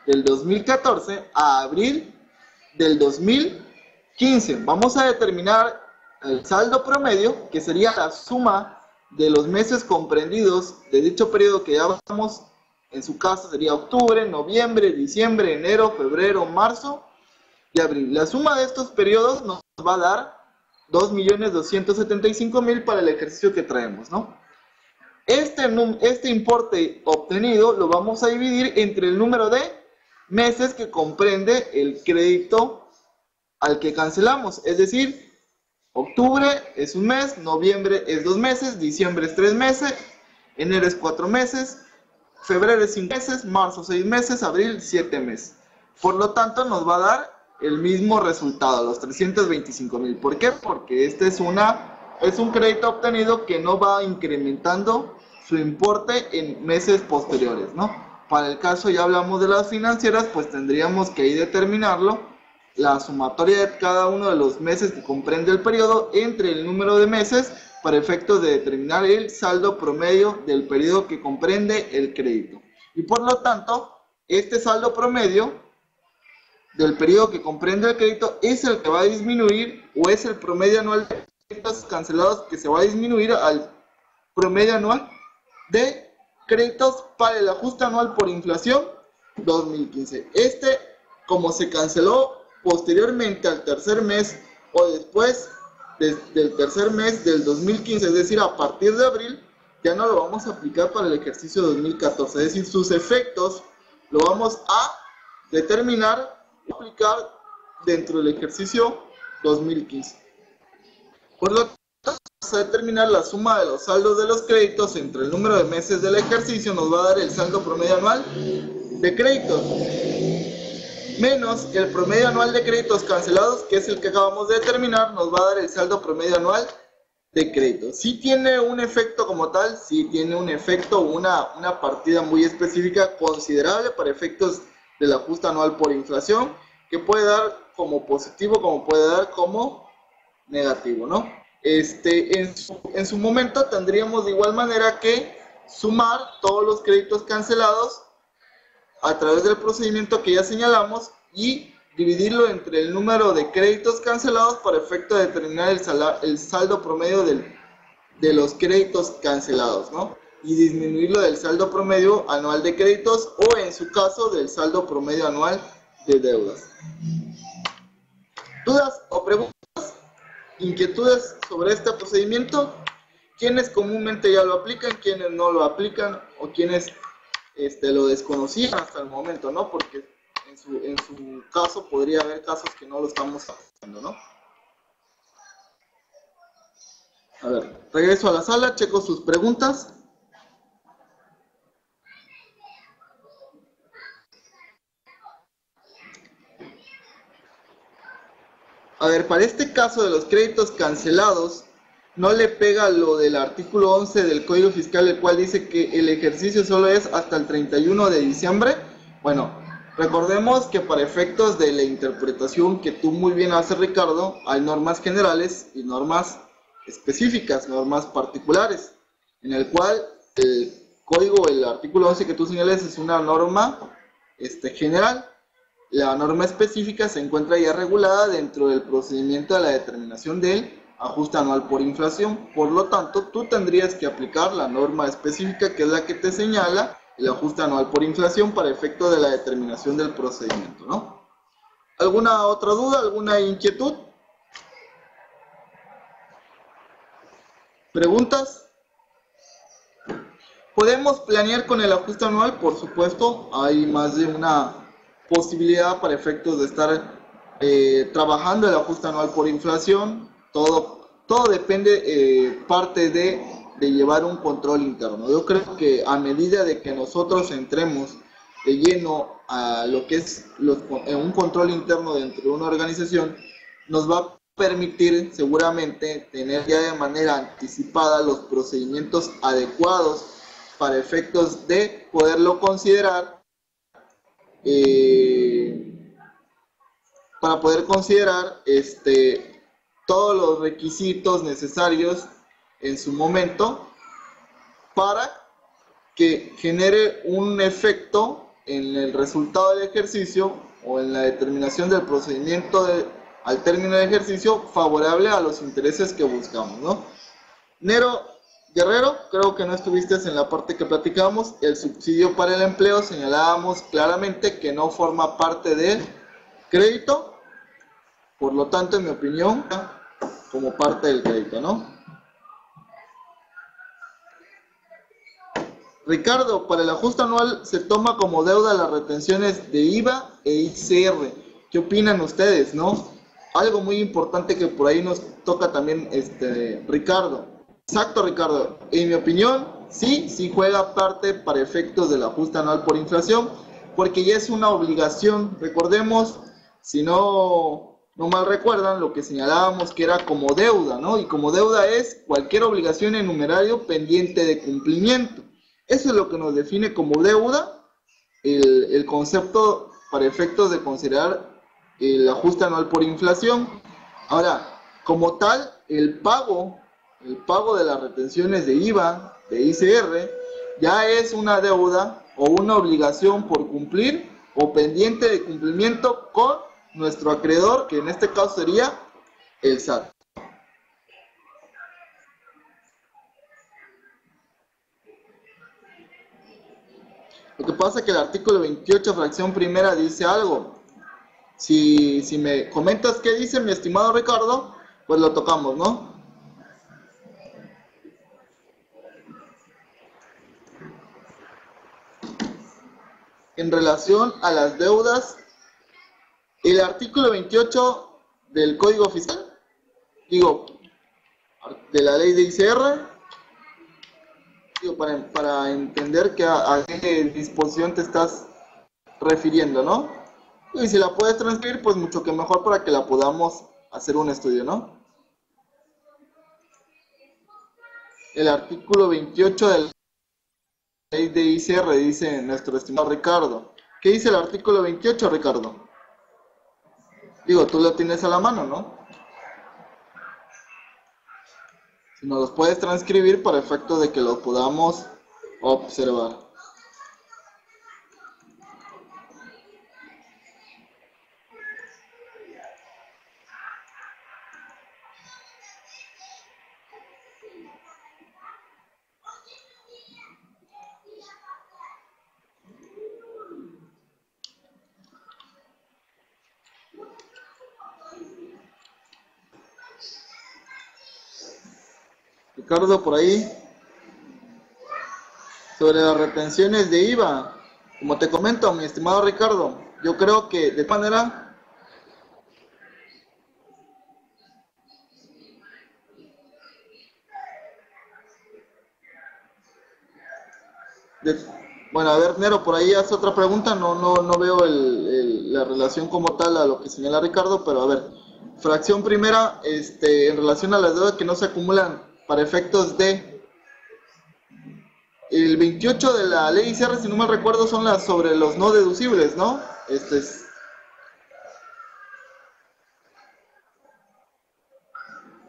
A: del 2014 a abril del 2015. Vamos a determinar el saldo promedio, que sería la suma de los meses comprendidos de dicho periodo que ya vamos, en su caso sería octubre, noviembre, diciembre, enero, febrero, marzo y abril. La suma de estos periodos nos va a dar 2.275.000 para el ejercicio que traemos, ¿no? Este importe obtenido lo vamos a dividir entre el número de meses que comprende el crédito al que cancelamos. Es decir, octubre es un mes, noviembre es 2 meses, diciembre es 3 meses, enero es 4 meses, febrero es 5 meses, marzo 6 meses, abril 7 meses. Por lo tanto, nos va a dar el mismo resultado, los 325,000. ¿Por qué? Porque este es un crédito obtenido que no va incrementando su importe en meses posteriores, ¿no? Para el caso, ya hablamos de las financieras, pues tendríamos que ahí determinarlo, la sumatoria de cada uno de los meses que comprende el periodo entre el número de meses para efectos de determinar el saldo promedio del periodo que comprende el crédito. Y por lo tanto, este saldo promedio del periodo que comprende el crédito es el que va a disminuir, o es el promedio anual de créditos cancelados que se va a disminuir al promedio anual de créditos para el ajuste anual por inflación 2015. Como se canceló posteriormente al tercer mes o después desde el tercer mes del 2015, es decir, a partir de abril, ya no lo vamos a aplicar para el ejercicio 2014. Es decir, sus efectos lo vamos a determinar y aplicar dentro del ejercicio 2015. Por lo tanto, vamos a determinar la suma de los saldos de los créditos entre el número de meses del ejercicio, nos va a dar el saldo promedio anual de créditos, menos el promedio anual de créditos cancelados, que es el que acabamos de determinar, nos va a dar el saldo promedio anual de créditos. Sí tiene un efecto como tal, sí tiene un efecto, una partida muy específica, considerable para efectos del ajuste anual por inflación, que puede dar como positivo, como puede dar como negativo, ¿no? En su momento tendríamos de igual manera que sumar todos los créditos cancelados a través del procedimiento que ya señalamos y dividirlo entre el número de créditos cancelados para efecto de determinar el saldo promedio de los créditos cancelados, ¿no? Y disminuirlo del saldo promedio anual de créditos o, en su caso, del saldo promedio anual de deudas. ¿Dudas o preguntas? ¿Inquietudes sobre este procedimiento? ¿Quiénes comúnmente ya lo aplican? ¿Quiénes no lo aplican? ¿O quiénes lo desconocían hasta el momento, ¿no? Porque en su caso podría haber casos que no lo estamos haciendo, ¿no? A ver, regreso a la sala, checo sus preguntas. A ver, para este caso de los créditos cancelados, no le pega lo del artículo 11 del Código Fiscal, el cual dice que el ejercicio solo es hasta el 31 de diciembre. Bueno, recordemos que para efectos de la interpretación que tú muy bien haces, Ricardo, hay normas generales y normas específicas, normas particulares, en el cual el código, el artículo 11 que tú señales es una norma general. La norma específica se encuentra ya regulada dentro del procedimiento de la determinación del ajuste anual por inflación. Por lo tanto, tú tendrías que aplicar la norma específica, que es la que te señala el ajuste anual por inflación para efecto de la determinación del procedimiento, ¿no? ¿Alguna otra duda? ¿Alguna inquietud? ¿Preguntas? ¿Podemos planear con el ajuste anual? Por supuesto, hay más de una posibilidad para efectos de estar trabajando el ajuste anual por inflación. Todo depende, parte de llevar un control interno. Yo creo que a medida de que nosotros entremos de lleno a lo que es un control interno dentro de una organización, nos va a permitir seguramente tener ya de manera anticipada los procedimientos adecuados para efectos de poderlo considerar, para poder considerar todos los requisitos necesarios en su momento para que genere un efecto en el resultado del ejercicio o en la determinación del procedimiento al término del ejercicio favorable a los intereses que buscamos, ¿no? Nero Guerrero, creo que no estuviste en la parte que platicamos. El subsidio para el empleo señalábamos claramente que no forma parte del crédito, por lo tanto, en mi opinión, como parte del crédito, ¿no? Ricardo, para el ajuste anual se toma como deuda las retenciones de IVA e ICR. ¿Qué opinan ustedes, no? Algo muy importante que por ahí nos toca también, Ricardo. Exacto, Ricardo. En mi opinión, sí juega parte para efectos del ajuste anual por inflación, porque ya es una obligación. Recordemos, si no mal recuerdan, lo que señalábamos que era como deuda, ¿no? Y como deuda es cualquier obligación en numerario pendiente de cumplimiento. Eso es lo que nos define como deuda, el concepto para efectos de considerar el ajuste anual por inflación. Ahora, como tal, el pago de las retenciones de IVA, de ICR, ya es una deuda o una obligación por cumplir o pendiente de cumplimiento con nuestro acreedor, que en este caso sería el SAT. Lo que pasa es que el artículo 28, fracción primera, dice algo. Si me comentas qué dice, mi estimado Ricardo, pues lo tocamos, ¿no? En relación a las deudas, el artículo 28 del Código Fiscal, digo, de la ley de ICR, digo, para entender que a qué disposición te estás refiriendo, ¿no? Y si la puedes transcribir, pues mucho que mejor para que la podamos hacer un estudio, ¿no? El artículo 28 de la ley de ICR dice nuestro estimado Ricardo. ¿Qué dice el artículo 28, Ricardo? Digo, tú lo tienes a la mano, ¿no? Si nos los puedes transcribir para efecto de que lo podamos observar. Ricardo, por ahí, sobre las retenciones de IVA. Como te comento, mi estimado Ricardo, yo creo que de manera... Bueno, a ver, Nero, por ahí hace otra pregunta. No veo la relación como tal a lo que señala Ricardo, pero a ver. Fracción primera, en relación a las deudas que no se acumulan para efectos de... El 28 de la ley ICR, si no me recuerdo, son las sobre los no deducibles, ¿no?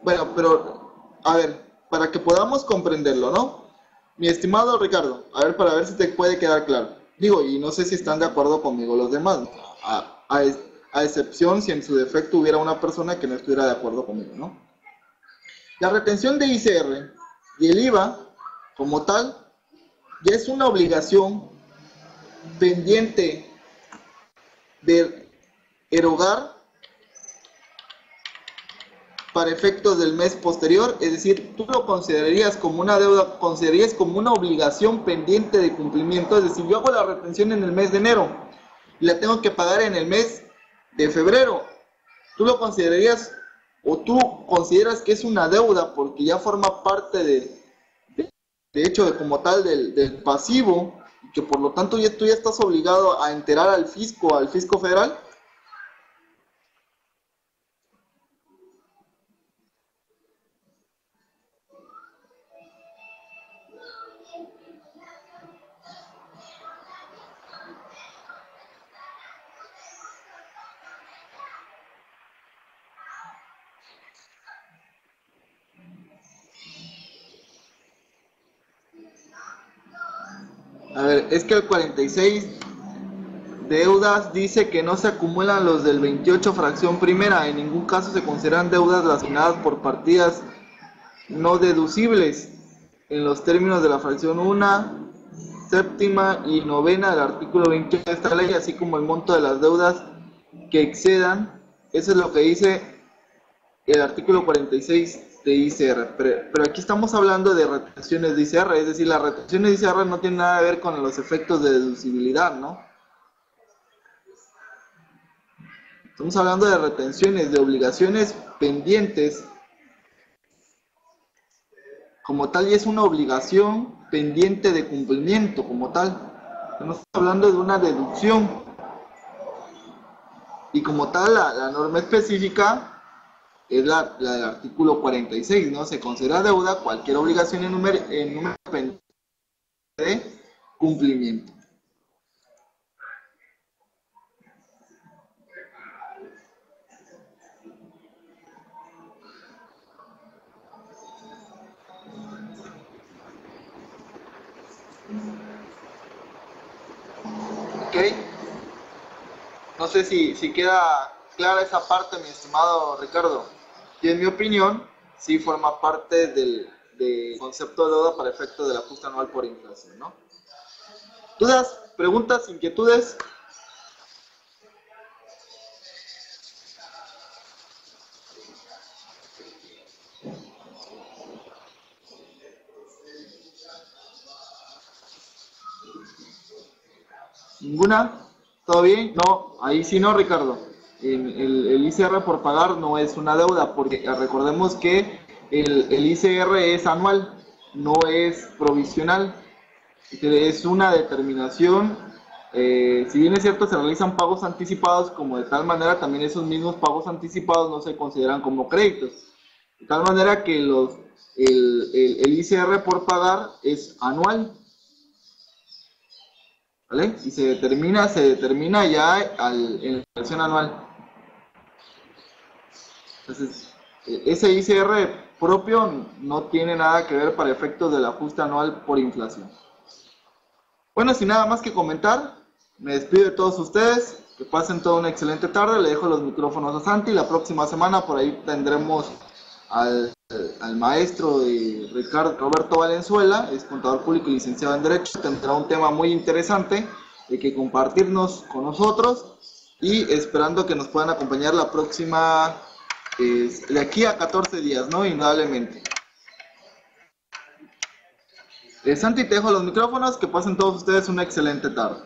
A: Bueno, pero, a ver, para que podamos comprenderlo, ¿no? Mi estimado Ricardo, a ver, para ver si te puede quedar claro. Digo, y no sé si están de acuerdo conmigo los demás, ¿no? A excepción si en su defecto hubiera una persona que no estuviera de acuerdo conmigo, ¿no? La retención de ICR y el IVA, como tal, ya es una obligación pendiente de erogar para efectos del mes posterior, es decir, tú lo considerarías como una deuda, considerarías como una obligación pendiente de cumplimiento, es decir, yo hago la retención en el mes de enero y la tengo que pagar en el mes de febrero, tú lo considerarías o tú consideras que es una deuda porque ya forma parte de hecho de como tal del pasivo, y que por lo tanto tú ya estás obligado a enterar al fisco federal. A ver, es que el 46 deudas dice que no se acumulan los del 28 fracción primera, en ningún caso se consideran deudas relacionadas por partidas no deducibles en los términos de la fracción 1, séptima y novena del artículo 28 de esta ley, así como el monto de las deudas que excedan. Eso es lo que dice el artículo 46 de ICR, pero aquí estamos hablando de retenciones de ICR, es decir, las retenciones de ICR no tienen nada que ver con los efectos de deducibilidad, ¿no? Estamos hablando de retenciones, de obligaciones pendientes, como tal, y es una obligación pendiente de cumplimiento, como tal. Estamos hablando de una deducción, y como tal, la norma específica es la del artículo 46, ¿no? Se considera deuda cualquier obligación en número pendiente de cumplimiento. ¿Ok? No sé si queda clara esa parte, mi estimado Ricardo. Y en mi opinión, sí forma parte del concepto de deuda para efecto del ajuste anual por inflación, ¿no? ¿Dudas, preguntas, inquietudes? ¿Ninguna? ¿Todo bien? No, ahí sí no, Ricardo. El ICR por pagar no es una deuda, porque recordemos que el ICR es anual, no es provisional. Es una determinación, si bien es cierto, se realizan pagos anticipados, como de tal manera también esos mismos pagos anticipados no se consideran como créditos. De tal manera que el ICR por pagar es anual, ¿vale? Y se determina ya en la versión anual. Entonces, ese ICR propio no tiene nada que ver para efectos del ajuste anual por inflación. Bueno, sin nada más que comentar, me despido de todos ustedes. Que pasen toda una excelente tarde. Le dejo los micrófonos a Santi. La próxima semana por ahí tendremos al maestro de Roberto Valenzuela, es contador público y licenciado en Derecho. Tendrá un tema muy interesante de que compartirnos con nosotros y esperando que nos puedan acompañar la próxima, de aquí a 14 días, ¿no? Indudablemente. Santi, te dejo los micrófonos, que pasen todos ustedes una excelente tarde.